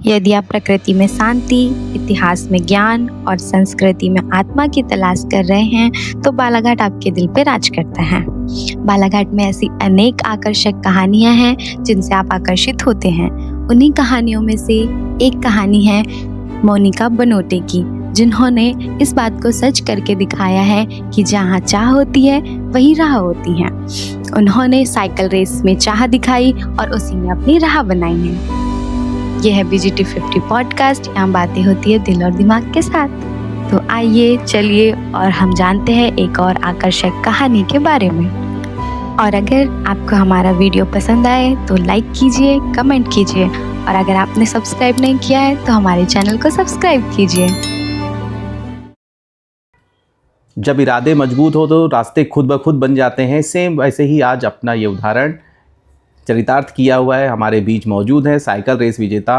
यदि आप प्रकृति में शांति, इतिहास में ज्ञान और संस्कृति में आत्मा की तलाश कर रहे हैं, तो बालाघाट आपके दिल पे राज करता है। बालाघाट में ऐसी अनेक आकर्षक कहानियां हैं जिनसे आप आकर्षित होते हैं। उन्हीं कहानियों में से एक कहानी है मोनिका बनोटे की, जिन्होंने इस बात को सच करके दिखाया है कि जहाँ चाह होती है वही राह होती है। उन्होंने साइकिल रेस में चाह दिखाई और उसी में अपनी राह बनाई है। यह है BGT 50 पॉडकास्ट। यहाँ बातें होती है दिल और दिमाग के साथ। तो आइए चलिए और हम जानते हैं एक और आकर्षक कहानी के बारे में। और अगर आपको हमारा वीडियो पसंद आए तो लाइक कीजिए, कमेंट कीजिए और अगर आपने सब्सक्राइब नहीं किया है तो हमारे चैनल को सब्सक्राइब कीजिए। जब इरादे मजबूत हो तो रास्ते खुद ब खुद बन जाते हैं। सेम वैसे ही आज अपना ये उदाहरण चरितार्थ किया हुआ है। हमारे बीच मौजूद है साइकिल रेस विजेता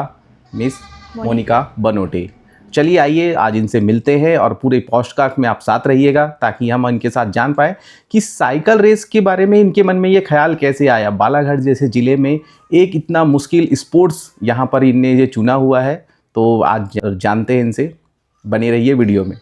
मिस मोनिका बनोटे। चलिए आइए आज इनसे मिलते हैं और पूरे पॉडकास्ट में आप साथ रहिएगा ताकि हम इनके साथ जान पाए कि साइकिल रेस के बारे में इनके मन में ये ख्याल कैसे आया। बालाघाट जैसे ज़िले में एक इतना मुश्किल स्पोर्ट्स यहाँ पर इनने ये चुना हुआ है, तो आज जानते हैं इनसे। बने रहिए वीडियो में।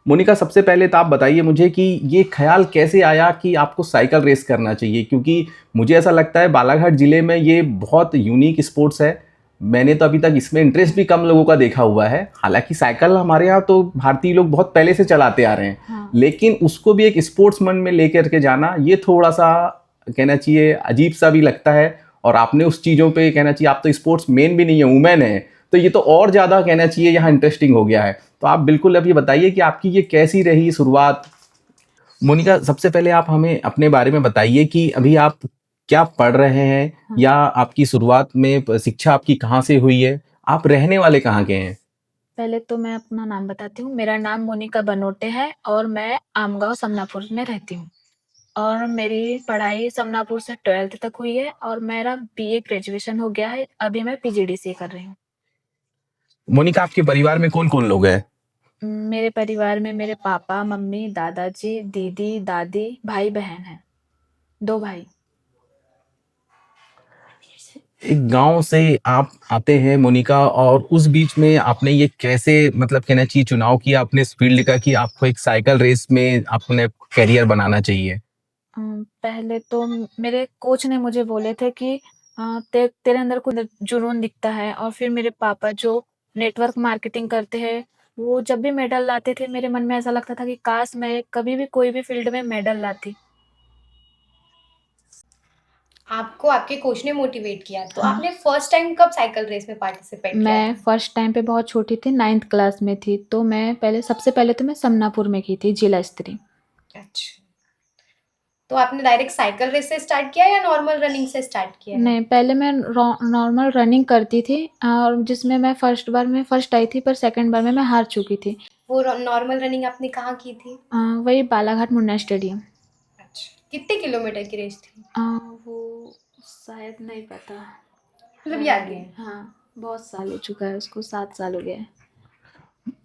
मोनिका, सबसे पहले तो आप बताइए मुझे कि ये ख्याल कैसे आया कि आपको साइकिल रेस करना चाहिए, क्योंकि मुझे ऐसा लगता है बालाघाट ज़िले में ये बहुत यूनिक स्पोर्ट्स है। मैंने तो अभी तक इसमें इंटरेस्ट भी कम लोगों का देखा हुआ है। हालांकि साइकिल हमारे यहाँ तो भारतीय लोग बहुत पहले से चलाते आ रहे हैं, हाँ। लेकिन उसको भी एक स्पोर्ट्स मन में लेकर के जाना ये थोड़ा सा कहना चाहिए अजीब सा भी लगता है। और आपने उस चीज़ों पे कहना चाहिए, आप तो स्पोर्ट्स मैन भी नहीं है, वुमेन है, तो ये तो और ज़्यादा कहना चाहिए यहाँ इंटरेस्टिंग हो गया है। तो आप बिल्कुल अब ये बताइए कि आपकी ये कैसी रही शुरुआत। मोनिका, सबसे पहले आप हमें अपने बारे में बताइए कि अभी आप क्या पढ़ रहे हैं, या आपकी शुरुआत में शिक्षा आपकी कहाँ से हुई है, आप रहने वाले कहाँ के हैं? पहले तो मैं अपना नाम बताती हूँ। मेरा नाम मोनिका बनोटे है और मैं आमगाँव समनापुर में रहती हूँ और मेरी पढ़ाई समनापुर से 12th तक हुई है और मेरा BA ग्रेजुएशन हो गया है। अभी मैं PGDCA कर रही हूँ। मोनिका, आपके परिवार में कौन कौन लोग हैं? मेरे परिवार में मेरे पापा, मम्मी, दादाजी, दीदी, दादी, भाई-बहन हैं। 2 भाई। एक गांव से आप आते हैं मोनिका, और उस बीच में आपने ये कैसे मतलब कहना चाहिए चुनाव किया अपने इस फील्ड का कि आपको एक साइकिल रेस में अपने करियर बनाना चाहिए? पहले तो मेरे कोच ने मुझे बोले थे कि तेरे अंदर कुछ जुनून दिखता है। और फिर मेरे पापा जो नेटवर्क मार्केटिंग करते हैं, वो जब भी मेडल लाते थे मेरे मन में ऐसा लगता था कि काश मैं कभी भी कोई भी फील्ड में मेडल लाती। आपको आपके कोच ने मोटिवेट किया, तो हाँ। आपने फर्स्ट टाइम कब साइकिल रेस में पार्टिसिपेट किया मैं था? फर्स्ट टाइम पे बहुत छोटी थी, 9th क्लास में थी, तो मैं सबसे पहले तो मैं समनापुर में की थी, जिला स्तरीय। अच्छा, तो आपने डायरेक्ट साइकिल रेस से स्टार्ट किया या नॉर्मल रनिंग से स्टार्ट किया है? नहीं, पहले मैं नॉर्मल रनिंग करती थी और जिसमें मैं फर्स्ट बार में फर्स्ट आई थी, पर सेकंड बार में मैं हार चुकी थी। वो नॉर्मल रनिंग आपने कहाँ की थी? वही बालाघाट मुन्ना स्टेडियम। अच्छा, कितने किलोमीटर की रेस थी? वो शायद नहीं पता। मतलब याद नहीं। हाँ, बहुत साल हो चुका है उसको, 7 साल हो गया है।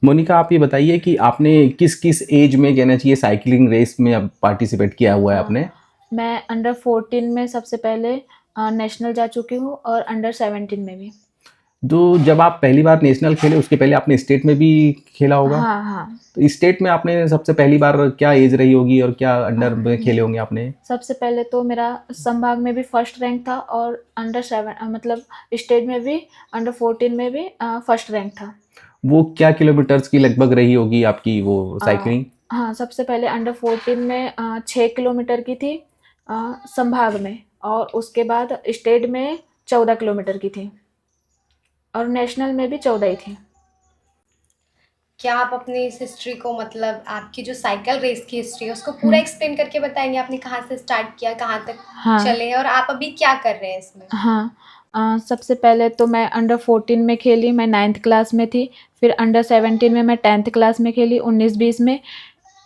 मोनिका, आप ये बताइए कि आपने किस किस एज में कहना चाहिए साइकिलिंग रेस में अब पार्टिसिपेट किया हुआ है आपने? मैं अंडर 14 में सबसे पहले नेशनल जा चुकी हूँ और अंडर 17 में भी। तो जब आप पहली बार नेशनल खेले उसके पहले आपने स्टेट में भी खेला होगा? हाँ, हाँ। तो स्टेट में आपने सबसे पहली बार क्या एज रही होगी और क्या अंडर में खेले होंगे आपने? सबसे पहले तो मेरा संभाग में भी फर्स्ट रैंक था और अंडर 7 मतलब स्टेट में भी अंडर 14 में भी फर्स्ट रैंक था। वो क्या किलोमीटर्स की लगभग रही होगी आपकी वो साइकिलिंग? हाँ, सबसे पहले अंडर 14 में 6 किलोमीटर की थी संभाग में, और उसके बाद स्टेट में 14 किलोमीटर की थी और नेशनल में भी 14 ही थी। क्या आप अपनी इस हिस्ट्री को, मतलब आपकी जो साइकिल रेस की हिस्ट्री है उसको पूरा एक्सप्लेन करके बताएंगे? आपने कहाँ से स्टार्ट किया, कहाँ तक हाँ। चले हैं और आप अभी क्या कर रहे हैं इसमें? हाँ, सबसे पहले तो मैं अंडर 14 में खेली, मैं 9th क्लास में थी। फिर अंडर 17 में मैं 10th क्लास में खेली, 19-20 में,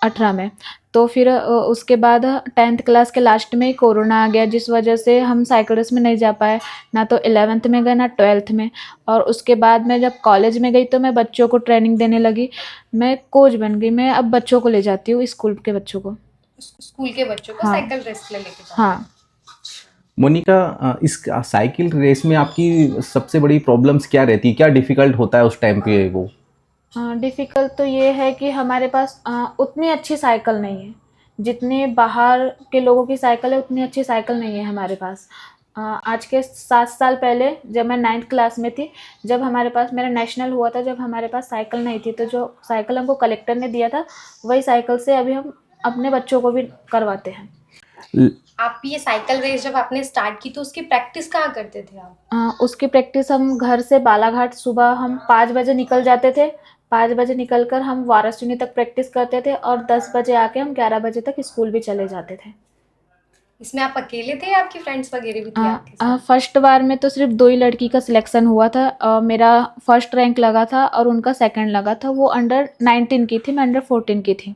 18 में। तो फिर उसके बाद 10th क्लास के लास्ट में ही कोरोना आ गया, जिस वजह से हम साइकिल रेस में नहीं जा पाए, ना तो 11th में गए ना 12th में। और उसके बाद मैं जब कॉलेज में गई तो मैं बच्चों को ट्रेनिंग देने लगी, मैं कोच बन गई। मैं अब बच्चों को ले जाती हूँ, स्कूल के बच्चों को। स्कूल के बच्चों को हाँ। साइकिल रेस के लिए लेके जाते हैं? हाँ। मोनिका, इस साइकिल रेस में आपकी सबसे बड़ी प्रॉब्लम्स क्या रहती है, क्या डिफिकल्ट होता है उस टाइम पे वो? डिफ़िकल्ट तो ये है कि हमारे पास उतनी अच्छी साइकिल नहीं है। जितनी बाहर के लोगों की साइकिल है, उतनी अच्छी साइकिल नहीं है हमारे पास। आज के 7 साल पहले जब मैं 9th क्लास में थी, जब हमारे पास मेरा नेशनल हुआ था, जब हमारे पास साइकिल नहीं थी, तो जो साइकिल हमको कलेक्टर ने दिया था, वही साइकिल से अभी हम अपने बच्चों को भी करवाते हैं। ल- आप ये साइकिल रेस जब आपने स्टार्ट की तो उसकी प्रैक्टिस कहाँ करते थे आप? उसकी प्रैक्टिस हम घर से बालाघाट सुबह हम 5 बजे निकल जाते थे। 5 बजे निकल कर हम वाराणसी तक प्रैक्टिस करते थे और 10 बजे आके हम 11 बजे तक स्कूल भी चले जाते थे। इसमें आप अकेले थे या आपकी फ्रेंड्स वगैरह भी थी आपके साथ? फर्स्ट बार में तो सिर्फ 2 ही लड़की का सिलेक्शन हुआ था। मेरा फर्स्ट रैंक लगा था और उनका सेकंड लगा था। वो अंडर 19 की थी, मैं अंडर 14 की थी।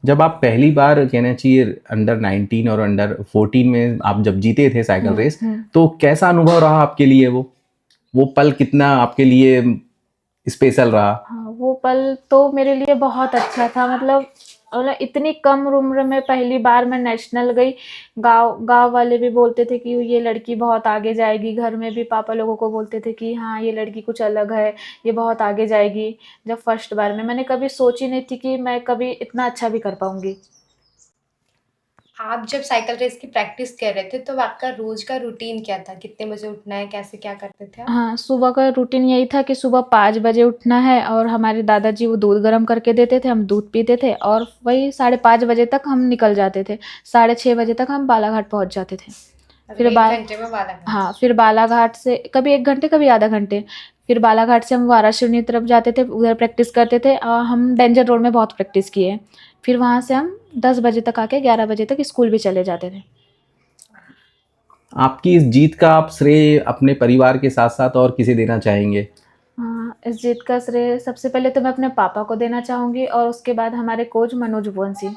जब आप पहली बार कहना चाहिए अंडर 19 और अंडर 14 में आप जब जीते थे साइकिल रेस, तो कैसा अनुभव रहा आपके लिए? वो पल कितना आपके लिए स्पेशल रहा? हाँ, वो पल तो मेरे लिए बहुत अच्छा था। मतलब इतनी कम उम्र में पहली बार मैं नेशनल गई। गाँव गाँव वाले भी बोलते थे कि ये लड़की बहुत आगे जाएगी। घर में भी पापा लोगों को बोलते थे कि हाँ, ये लड़की कुछ अलग है, ये बहुत आगे जाएगी। जब फर्स्ट बार में मैंने कभी सोची नहीं थी कि मैं कभी इतना अच्छा भी कर पाऊँगी। आप जब साइकिल रेस की प्रैक्टिस कर रहे थे तो आपका रोज का रूटीन क्या था? कितने बजे उठना है? कैसे क्या करते थे आप? हाँ, सुबह का रूटीन यही था कि सुबह 5 बजे उठना है और हमारे दादाजी वो दूध गर्म करके देते थे, हम दूध पीते थे और वही 5:30 बजे तक हम निकल जाते थे। 6:30 बजे तक हम बालाघाट पहुँच जाते थे। फिर मतलब बा 1 घंटे में बालाघाट। हाँ, फिर बालाघाट से कभी 1 घंटे, कभी आधा घंटे। फिर बालाघाट से हम वाराणसी तरफ जाते थे, उधर प्रैक्टिस करते थे। हम डेंजर रोड में बहुत प्रैक्टिस किए। फिर वहाँ से हम 10 बजे तक आके 11 बजे तक स्कूल भी चले जाते थे। आपकी इस जीत का आप श्रेय अपने परिवार के साथ साथ और किसे देना चाहेंगे? इस जीत का श्रेय सबसे पहले तो मैं अपने पापा को देना चाहूँगी और उसके बाद हमारे कोच मनोज उपवंशी।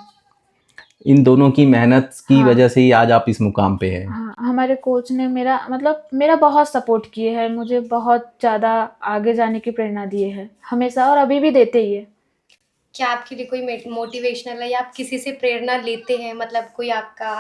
इन दोनों की मेहनत की हाँ। वजह से ही आज आप इस मुकाम पे हैं। हाँ, हमारे कोच ने मेरा बहुत सपोर्ट किए हैं, मुझे बहुत ज़्यादा आगे जाने की प्रेरणा दिए हैं, हमेशा और अभी भी देते ही है। क्या आपके लिए कोई मोटिवेशनल है या आप किसी से प्रेरणा लेते हैं? मतलब कोई आपका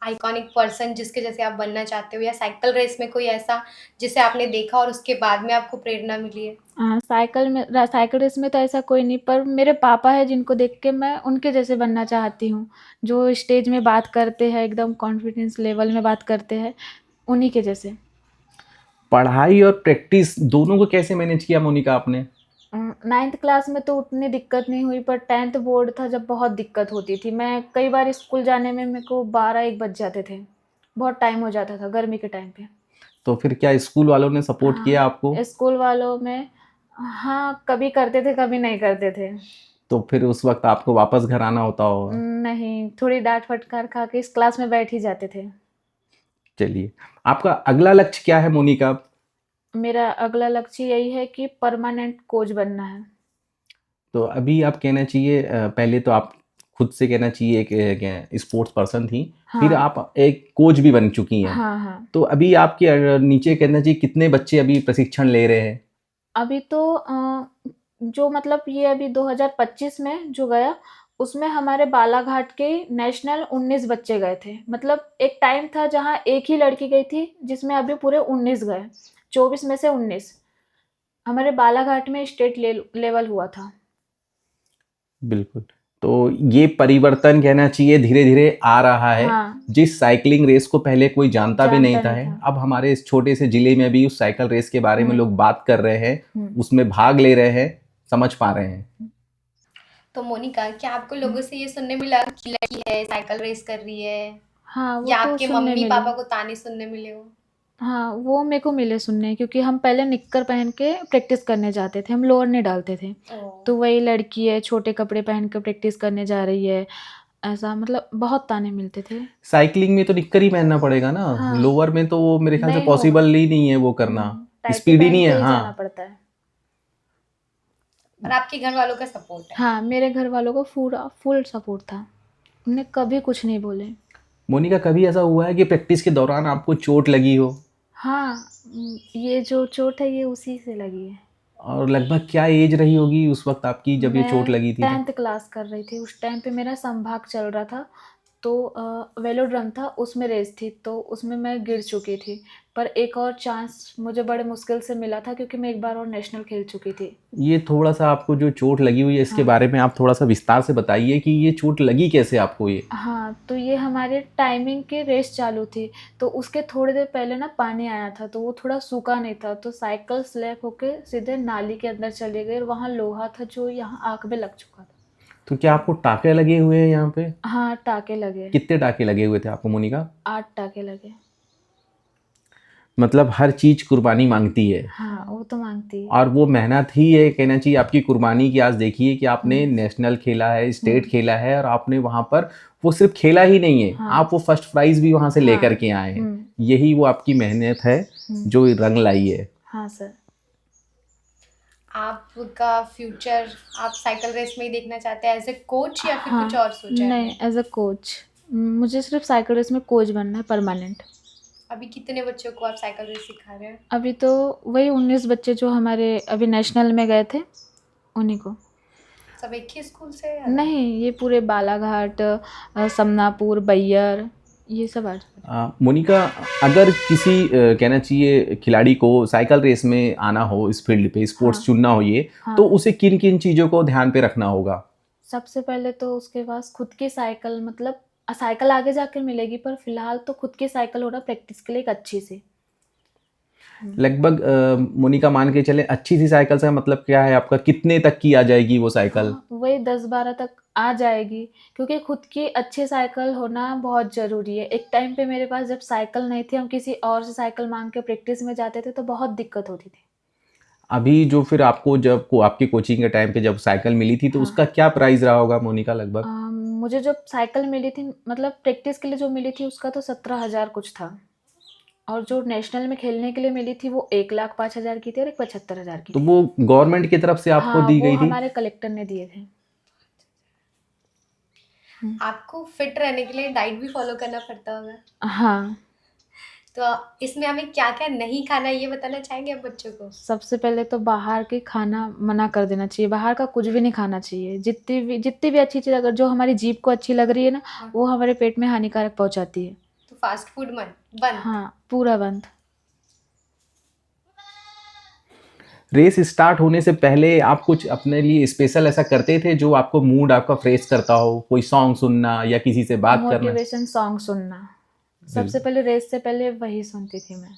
आइकॉनिक पर्सन जिसके जैसे आप बनना चाहते हो, या साइकिल रेस में कोई ऐसा जिसे आपने देखा और उसके बाद में आपको प्रेरणा मिली है? साइकिल रेस में तो ऐसा कोई नहीं, पर मेरे पापा हैं जिनको देख के मैं उनके जैसे बनना चाहती हूँ। जो स्टेज में बात करते हैं, एकदम कॉन्फिडेंस लेवल में बात करते हैं, उन्हीं के जैसे। पढ़ाई और प्रैक्टिस दोनों को कैसे मैनेज किया मोनिका आपने? 9th क्लास में तो उतनी दिक्कत नहीं हुई, पर 10th बोर्ड था जब बहुत दिक्कत होती थी। मैं कई बार स्कूल जाने में मेरे को 12-1 बज जाते थे। बहुत टाइम हो जाता था गर्मी के टाइम पे। तो फिर क्या स्कूल वालों ने सपोर्ट किया आपको? स्कूल वालों में हाँ, कभी करते थे, कभी नहीं करते थे। तो फिर उस वक्त आपको वापस घर आना होता होगा। नहीं, थोड़ी डाँट फटकार खा के इस क्लास में बैठ ही जाते थे। चलिए, आपका अगला लक्ष्य क्या है मोनिका? मेरा अगला लक्ष्य यही है कि परमानेंट कोच बनना है। तो अभी आप कहना चाहिए, पहले तो आप खुद से कहना चाहिए एक स्पोर्ट्स पर्सन थी, फिर हाँ। आप एक कोच भी बन चुकी हैं। हाँ, हाँ। तो अभी आपके नीचे कहना चाहिए कितने बच्चे अभी प्रशिक्षण ले रहे हैं? अभी तो जो मतलब ये अभी 2025 में जो गया, उसमें हमारे बालाघाट के नेशनल 19 बच्चे गए थे। मतलब एक टाइम था जहाँ एक ही लड़की गई थी, जिसमें अभी पूरे 19 गए। 24 में से 19 हमारे बालाघाट में स्टेट लेवल हुआ था। बिल्कुल। तो ये परिवर्तन कहना चाहिए धीरे-धीरे आ रहा है। हाँ। जिस साइक्लिंग रेस को पहले कोई जानता भी नहीं जानता था नहीं है, था। अब हमारे इस छोटे से ज़िले में भी उस साइकिल रेस के बारे में लोग बात कर रहे हैं, उसमें भाग ले रहे हैं, समझ पा रहे हैं। तो मोनिका, क्या आपको लोगों से ये सुनने मिला कि लड़की है, साइकिल रेस कर रही है? हाँ, वो या तो आपके सुनने मिले। मम्मी-पापा को ताने सुनने मिले हो? हाँ, वो मेरे को मिले सुनने, क्योंकि हम पहले निक्कर पहन के प्रैक्टिस करने जाते थे, हम लोअर नहीं डालते थे। ओह! तो वही लड़की है, छोटे कपड़े पहन के प्रैक्टिस करने जा रही है, ऐसा मतलब बहुत ताने मिलते थे। साइक्लिंग में तो निक्कर ही पहनना पड़ेगा ना, हाँ। लोअर में तो वो मेरे ख्याल से नहीं होगा। पॉसिबल ही नहीं है वो करना, टाइटी स्पीड ही पहन नहीं के है। ही जाना हाँ, पड़ता है। और आपके घर वालों का सपोर्ट है? हाँ, मेरे घर वालों को पूरा फुल सपोर्ट था। उन्हें कभी कुछ नहीं बोले। मोनिका कभी ऐसा हुआ है कि प्रैक्टिस के दौरान आपको चोट लगी हो? हाँ, ये जो चोट है ये उसी से लगी है। और लगभग क्या एज रही होगी उस वक्त आपकी जब ये चोट मैं लगी थी तो? 10th क्लास कर रही थी, उस टाइम पे मेरा संभाग चल रहा था। तो वेलोड्रम था, उसमें रेस थी, तो उसमें मैं गिर चुकी थी। पर एक और चांस मुझे बड़े मुश्किल से मिला था, क्योंकि मैं एक बार और नेशनल खेल चुकी थी। ये थोड़ा-सा आपको जो चोट लगी हुई है इसके हाँ। बारे में आप थोड़ा-सा विस्तार से बताइए कि ये चोट लगी कैसे आपको ये? हाँ, तो ये हमारे टाइमिंग की रेस चालू थी, तो उसके थोड़ी देर पहले ना पानी आया था, तो वो थोड़ा सूखा नहीं था, तो साइकिल स्लिप होके सीधे नाली के अंदर चली गई और वहाँ लोहा था जो यहाँ आँख में लग चुका था। तो क्या आपको टाँके लगे हुए हैं यहाँ पे? हाँ, टाँके लगे, कितने टाँके लगे हुए थे आपको मोनिका? 8 टाँके लगे। मतलब हर चीज़ कुर्बानी माँगती है हाँ, वो तो माँगती है। और वो मेहनत ही है कहना चाहिए आपकी कुर्बानी की। आज देखिए कि आपने नेशनल खेला है, स्टेट खेला है और आपने वहाँ पर वो सिर्फ खेला ही नहीं है, हाँ। आप वो फर्स्ट प्राइज़ भी वहाँ से हाँ। लेकर के आए हैं। यही वो आपकी मेहनत है जो रंग लाई है। हाँ सर। आपका फ्यूचर आप साइकिल रेस में ही देखना चाहते हैं एज़ अ कोच या फिर कुछ हाँ, और सोचा है? नहीं, एज़ अ कोच। मुझे सिर्फ साइकिल रेस में कोच बनना है, परमानेंट। अभी कितने बच्चों को आप साइकिल रेस सिखा रहे हैं? अभी तो वही 19 बच्चे जो हमारे अभी नेशनल में गए थे, उन्हीं को। सब एक ही स्कूल से या नहीं, ये पूरे बालाघाट, समनापुर, बैयर, ये सब मोनिका, अगर किसी कहना चाहिए खिलाड़ी को साइकिल रेस में आना हो, इस फील्ड पे स्पोर्ट्स हाँ। चुनना हो ये, हाँ। तो उसे किन किन चीज़ों को ध्यान पे रखना होगा? सबसे पहले तो उसके पास खुद की साइकिल, मतलब साइकिल आगे जाकर मिलेगी, पर फिलहाल तो खुद की साइकिल होना प्रैक्टिस के लिए एक अच्छी सी। लगभग मोनिका मान के चले अच्छी सी साइकिल से मतलब क्या है आपका, कितने तक की आ जाएगी वो साइकिल? हाँ, वही 10-12 तक आ जाएगी, क्योंकि खुद की अच्छी साइकिल होना बहुत ज़रूरी है। एक टाइम पे मेरे पास जब साइकिल नहीं थी, हम किसी और से साइकिल मांग के प्रैक्टिस में जाते थे, तो बहुत दिक्कत होती थी। अभी जो फिर आपको जब को आपकी कोचिंग के टाइम पे जब साइकिल मिली थी तो हाँ। उसका क्या प्राइस रहा होगा मोनिका लगभग? मुझे जब साइकिल मिली थी, मतलब प्रैक्टिस के लिए जो मिली थी, उसका तो 17,000 कुछ था, और जो नेशनल में खेलने के लिए मिली थी वो 1,05,000 की थी और एक 75,000 की तो थी। वो गवर्नमेंट की तरफ से आपको हाँ, दी वो गई थी? हमारे कलेक्टर ने दिए थे। आपको फिट रहने के लिए डाइट भी फॉलो करना पड़ता होगा। हाँ, तो इसमें हमें क्या-क्या नहीं खाना है ये बताना चाहेंगे आप बच्चों को? सबसे पहले तो बाहर के खाना मना कर देना चाहिए, बाहर का कुछ भी नहीं खाना चाहिए। जितनी भी अच्छी चीज़ अगर जो हमारी जीभ को अच्छी लग रही है ना, वो हमारे पेट में हानिकारक पहुँचाती है। तो फास्ट फूड बंद? हाँ, पूरा बंद। रेस स्टार्ट होने से पहले आप कुछ अपने लिए स्पेशल ऐसा करते थे जो आपको मूड आपका फ्रेश करता हो? कोई सॉन्ग सुनना या किसी से बात करना? मोटिवेशन सॉन्ग सुनना। सबसे पहले रेस से पहले वही सुनती थी मैं।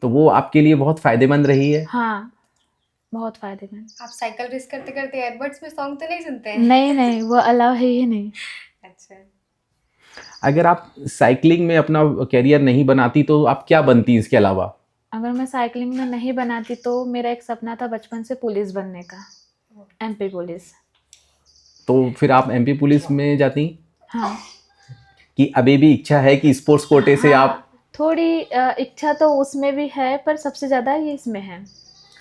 तो वो आपके लिए बहुत फ़ायदेमंद रही है? हाँ, बहुत फ़ायदेमंद। आप साइकिल रेस करते-करते एयरबड्स में सॉन्ग तो नहीं सुनते हैं? नहीं, वो अलाउ है ही नहीं। अच्छा। अगर आप साइकिलिंग में अपना करियर नहीं बनाती तो आप क्या बनती इसके अलावा? अगर मैं साइकिलिंग में नहीं बनाती तो मेरा एक सपना था बचपन से पुलिस बनने का, एमपी पुलिस। तो फिर आप एमपी पुलिस में जाती? हाँ। कि अभी भी इच्छा है कि स्पोर्ट्स कोटे से हाँ, आप? थोड़ी इच्छा तो उसमें भी है, पर सबसे ज़्यादा ये इसमें है,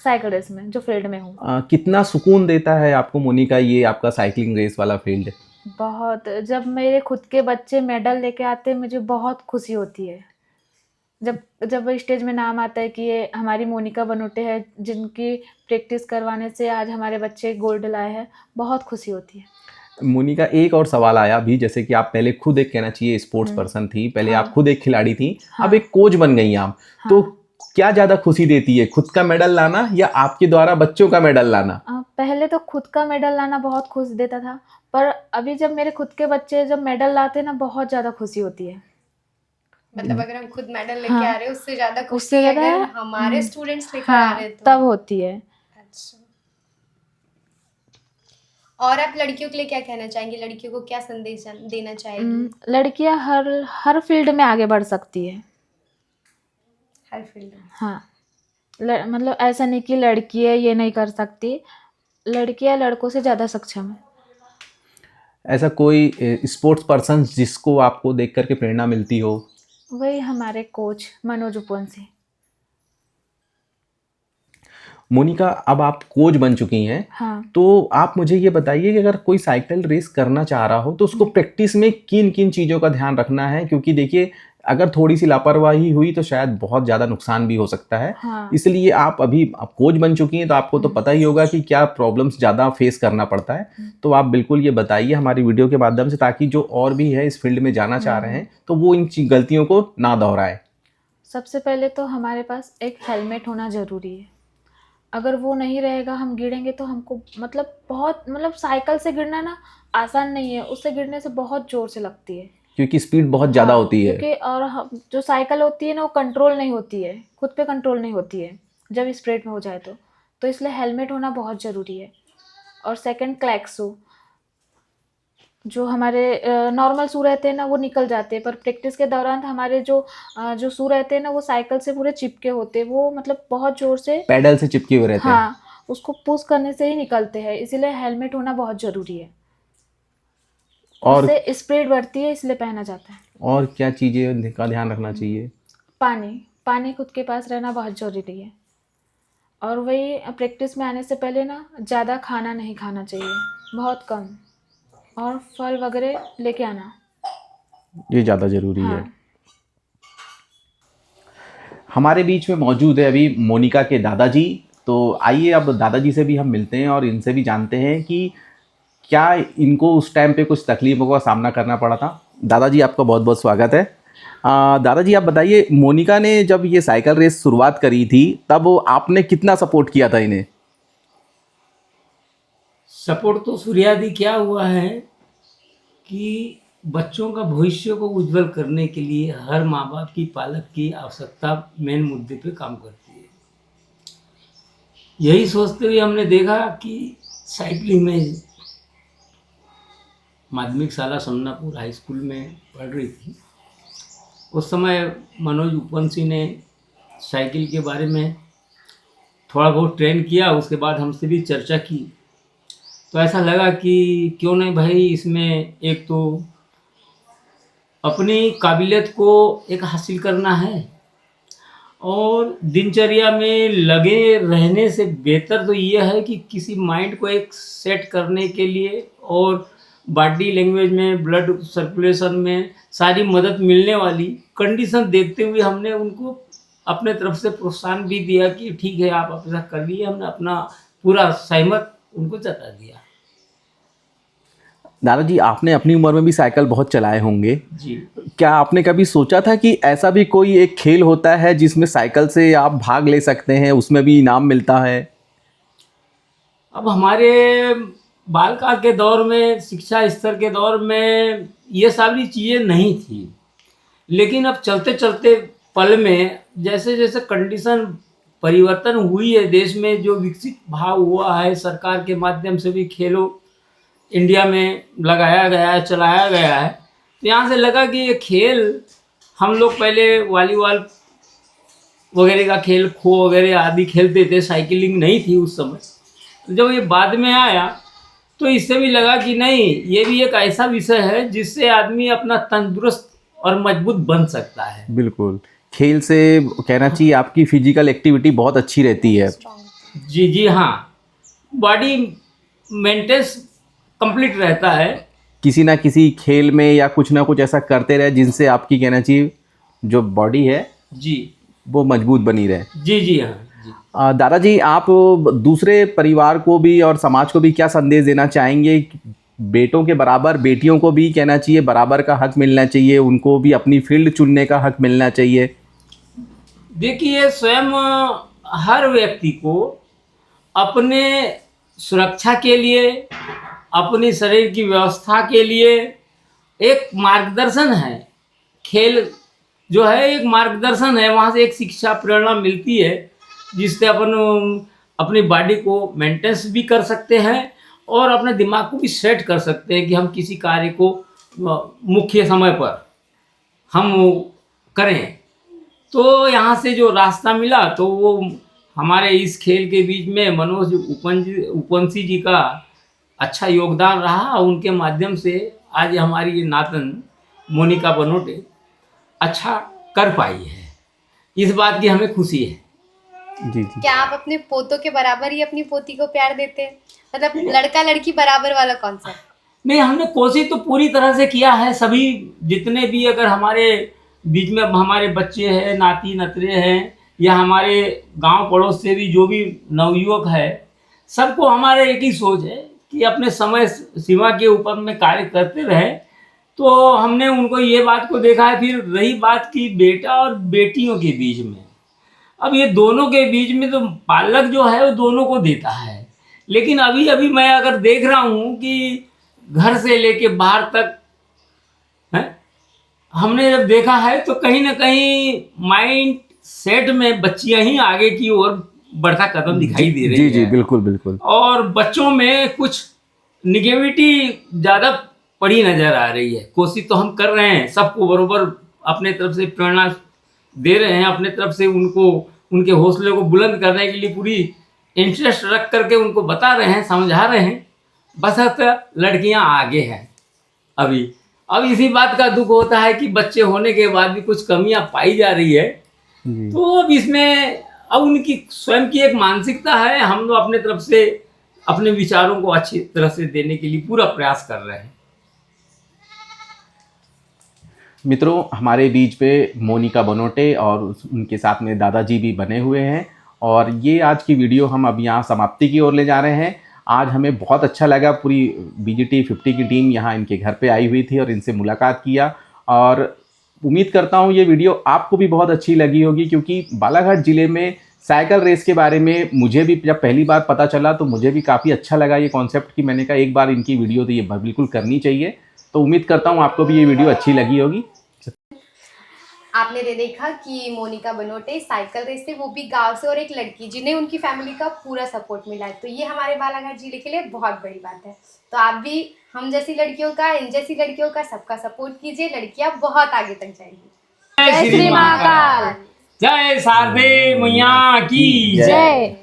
साइकिल रेस में, जो फील्ड में हूँ। कितना सुकून देता है आपको मोनिका ये आपका साइकिलिंग रेस वाला फील्ड? बहुत, जब मेरे खुद के बच्चे मेडल लेके आते हैं, मुझे बहुत खुशी होती है। जब स्टेज में नाम आता है कि ये हमारी मोनिका बनोटे है, जिनकी प्रैक्टिस करवाने से आज हमारे बच्चे गोल्ड लाए हैं, बहुत खुशी होती है। मोनिका, एक और सवाल आया अभी, जैसे कि आप पहले खुद एक कहना चाहिए स्पोर्ट्स पर्सन थी, पहले हाँ। आप खुद एक खिलाड़ी थी, हाँ। अब एक कोच बन गई आप, हाँ। तो क्या ज़्यादा खुशी देती है, खुद का मेडल लाना या आपके द्वारा बच्चों का मेडल लाना? पहले तो खुद का मेडल लाना बहुत खुश देता था, पर अभी जब मेरे खुद के बच्चे जब मेडल लाते हैं ना, बहुत ज़्यादा खुशी होती है। मतलब अगर हम खुद मेडल लेके हाँ। आ रहे हैं उससे ज़्यादा खुशी उससे ज़्यादा अगर हमारे स्टूडेंट्स लेकर आ हाँ, रहे हैं तो। तब होती है। अच्छा। और आप लड़कियों के लिए क्या कहना चाहेंगी? लड़कियों को क्या संदेश देना चाहेंगी? लड़कियां हर फील्ड में आगे बढ़ सकती है। हर फील्ड में। हाँ, मतलब ऐसा नहीं कि लड़की है ये नहीं कर सकती, लड़कियां लड़कों से ज़्यादा सक्षम है। ऐसा कोई स्पोर्ट्स पर्सन जिसको आपको देख करके प्रेरणा मिलती हो? वही हमारे कोच मनोज उपवंशी। मोनिका, अब आप कोच बन चुकी हैं, हाँ। तो आप मुझे ये बताइए कि अगर कोई साइकिल रेस करना चाह रहा हो तो उसको प्रैक्टिस में किन किन चीज़ों का ध्यान रखना है? क्योंकि देखिए अगर थोड़ी सी लापरवाही हुई तो शायद बहुत ज़्यादा नुकसान भी हो सकता है। हाँ। इसलिए आप कोच बन चुकी हैं तो आपको तो पता ही होगा कि क्या प्रॉब्लम्स ज़्यादा फेस करना पड़ता है। तो आप बिल्कुल ये बताइए हमारी वीडियो के माध्यम से, ताकि जो और भी है इस फील्ड में जाना चाह रहे हैं तो वो इन गलतियों को ना दोहराए। सबसे पहले तो हमारे पास एक हेलमेट होना ज़रूरी है। अगर वो नहीं रहेगा, हम गिरेंगे तो हमको मतलब साइकिल से गिरना ना आसान नहीं है, उससे गिरने से बहुत ज़ोर से लगती है। क्योंकि स्पीड बहुत ज़्यादा हाँ, होती है। क्योंकि और जो साइकिल होती है ना वो कंट्रोल नहीं होती है, खुद पे कंट्रोल नहीं होती है जब स्प्रेड में हो जाए तो इसलिए हेलमेट होना बहुत ज़रूरी है। और सेकंड, क्लैक्स शू। जो हमारे नॉर्मल शू रहते हैं ना वो निकल जाते हैं, पर प्रैक्टिस के दौरान हमारे जो शू रहते हैं ना वो साइकिल से पूरे चिपके होते हैं, वो मतलब बहुत ज़ोर से पैडल से चिपके हुए रहते हैं। हाँ, उसको पुश करने से ही निकलते हैं, इसीलिए हेलमेट होना बहुत ज़रूरी है। और उससे स्प्रेड बढ़ती है, इसलिए पहना जाता है। और क्या चीज़ें का ध्यान रखना चाहिए? पानी खुद के पास रहना बहुत ज़रूरी है। और वही प्रैक्टिस में आने से पहले ना ज़्यादा खाना नहीं खाना चाहिए, बहुत कम, और फल वगैरह लेके आना। ये ज़्यादा ज़रूरी है। हाँ। हमारे बीच में मौजूद है अभी मोनिका के दादाजी। तो आइए अब दादाजी से भी हम मिलते हैं और इनसे भी जानते हैं कि क्या इनको उस टाइम पे कुछ तकलीफ़ों का सामना करना पड़ा था। दादाजी आपका बहुत बहुत स्वागत है। दादाजी आप बताइए, मोनिका ने जब ये साइकिल रेस शुरुआत करी थी तब आपने कितना सपोर्ट किया था इन्हें? सपोर्ट तो सूर्यादि क्या हुआ है कि बच्चों का भविष्य को उज्जवल करने के लिए हर माँ बाप की, पालक की आवश्यकता मेन मुद्दे पे काम करती है। यही सोचते हुए हमने देखा कि साइकिलिंग में माध्यमिक शाला समनापुर हाई स्कूल में पढ़ रही थी। उस समय मनोज उपवंशी ने साइकिल के बारे में थोड़ा बहुत ट्रेन किया, उसके बाद हमसे भी चर्चा की। तो ऐसा लगा कि क्यों नहीं भाई, इसमें एक तो अपनी काबिलियत को एक हासिल करना है, और दिनचर्या में लगे रहने से बेहतर तो ये है कि किसी माइंड को एक सेट करने के लिए और बॉडी लैंग्वेज में, ब्लड सर्कुलेशन में सारी मदद मिलने वाली कंडीशन देखते हुए हमने उनको अपने तरफ से प्रोत्साहन भी दिया कि ठीक है आप ऐसा कर लिए। हमने अपना पूरा सहमत उनको जता दिया। दादाजी आपने अपनी उम्र में भी साइकिल बहुत चलाए होंगे। जी। क्या आपने कभी सोचा था कि ऐसा भी कोई एक खेल होता है जिसमें साइकिल से आप भाग ले सकते हैं, उसमें भी इनाम मिलता है? अब हमारे बालकाल के दौर में, शिक्षा स्तर के दौर में ये सारी चीज़ें नहीं थी, लेकिन अब चलते चलते पल में जैसे जैसे कंडीशन परिवर्तन हुई है, देश में जो विकसित भाव हुआ है, सरकार के माध्यम से भी खेलो इंडिया में लगाया गया है, चलाया गया है। तो यहाँ से लगा कि ये खेल, हम लोग पहले वॉलीबॉल वगैरह का खेल, खो वगैरह आदि खेलते थे, साइकिलिंग नहीं थी उस समय। तो जब ये बाद में आया तो इससे भी लगा कि नहीं, ये भी एक ऐसा विषय है जिससे आदमी अपना तंदुरुस्त और मजबूत बन सकता है। बिल्कुल, खेल से कहना चाहिए आपकी फिजिकल एक्टिविटी बहुत अच्छी रहती है। जी जी हाँ, बॉडी मेंटेनेंस कंप्लीट रहता है। किसी ना किसी खेल में या कुछ ना कुछ ऐसा करते रहे जिनसे आपकी कहना चाहिए जो बॉडी है जी वो मजबूत बनी रहे। जी जी हाँ जी। दादाजी आप दूसरे परिवार को भी और समाज को भी क्या संदेश देना चाहेंगे? बेटों के बराबर बेटियों को भी कहना चाहिए बराबर का हक मिलना चाहिए, उनको भी अपनी फील्ड चुनने का हक मिलना चाहिए। देखिए, स्वयं हर व्यक्ति को अपने सुरक्षा के लिए, अपनी शरीर की व्यवस्था के लिए एक मार्गदर्शन है। खेल जो है एक मार्गदर्शन है, वहाँ से एक शिक्षा प्रेरणा मिलती है जिससे अपन अपनी बॉडी को मेंटेनेंस भी कर सकते हैं और अपने दिमाग को भी सेट कर सकते हैं कि हम किसी कार्य को मुख्य समय पर हम करें। तो यहाँ से जो रास्ता मिला तो वो हमारे इस खेल के बीच में मनोज उपवंशी जी का अच्छा योगदान रहा। उनके माध्यम से आज हमारी ये नातन मोनिका बनोटे अच्छा कर पाई है, इस बात की हमें खुशी है। जी जी। क्या आप अपने पोतों के बराबर ही अपनी पोती को प्यार देते हैं? मतलब लड़का लड़की बराबर वाला कॉन्सेप्ट? नहीं, हमने कोशिश तो पूरी तरह से किया है। सभी जितने भी अगर हमारे बीच में अब हमारे बच्चे हैं, नाती नतरे हैं, या हमारे गांव पड़ोस से भी जो भी नवयुवक है, सबको हमारे एक ही सोच है कि अपने समय सीमा के ऊपर में कार्य करते रहे। तो हमने उनको ये बात को देखा है। फिर रही बात की बेटा और बेटियों के बीच में, अब ये दोनों के बीच में तो पालक जो है वो दोनों को देता है, लेकिन अभी अभी मैं अगर देख रहा हूँ कि घर से लेके बाहर तक है, हमने जब देखा है तो कहीं ना कहीं माइंड सेट में बच्चियां ही आगे की ओर बढ़ता कदम दिखाई दे रही जी जी है। बिल्कुल बिल्कुल। और बच्चों में कुछ निगेटिविटी ज़्यादा पड़ी नज़र आ रही है। कोशिश तो हम कर रहे हैं, सबको बरोबर अपने तरफ से प्रेरणा दे रहे हैं, अपने तरफ से उनको उनके हौसले को बुलंद करने के लिए पूरी इंटरेस्ट रख करके उनको बता रहे हैं, समझा रहे हैं। बस लड़कियां आगे हैं अभी। अब इसी बात का दुख होता है कि बच्चे होने के बाद भी कुछ कमियां पाई जा रही है। तो अब इसमें अब उनकी स्वयं की एक मानसिकता है, हम लोग अपने तरफ से अपने विचारों को अच्छी तरह से देने के लिए पूरा प्रयास कर रहे हैं। मित्रों, हमारे बीच पे मोनिका बनोटे और उनके साथ में दादाजी भी बने हुए हैं, और ये आज की वीडियो हम अब यहाँ समाप्ति की ओर ले जा रहे हैं। आज हमें बहुत अच्छा लगा, पूरी BGT 50 की टीम यहाँ इनके घर पे आई हुई थी और इनसे मुलाकात किया, और उम्मीद करता हूँ ये वीडियो आपको भी बहुत अच्छी लगी होगी, क्योंकि बालाघाट ज़िले में साइकिल रेस के बारे में मुझे भी जब पहली बार पता चला तो मुझे भी काफ़ी अच्छा लगा ये कॉन्सेप्ट, कि मैंने कहा एक बार इनकी वीडियो तो ये बिल्कुल करनी चाहिए। तो उम्मीद करता हूँ आपको भी ये वीडियो अच्छी लगी होगी। आपने देखा कि मोनिका बनोटे साइकिल रेस से, वो भी गांव से, और एक लड़की जिन्हें उनकी फैमिली का पूरा सपोर्ट मिला है। तो ये हमारे बालाघाट जिले के लिए बहुत बड़ी बात है। तो आप भी हम जैसी लड़कियों का, इन जैसी लड़कियों का सबका सपोर्ट कीजिए, लड़कियां बहुत आगे तक जाएंगी। जय श्री महाकाल, जय शारदे मैया की जय।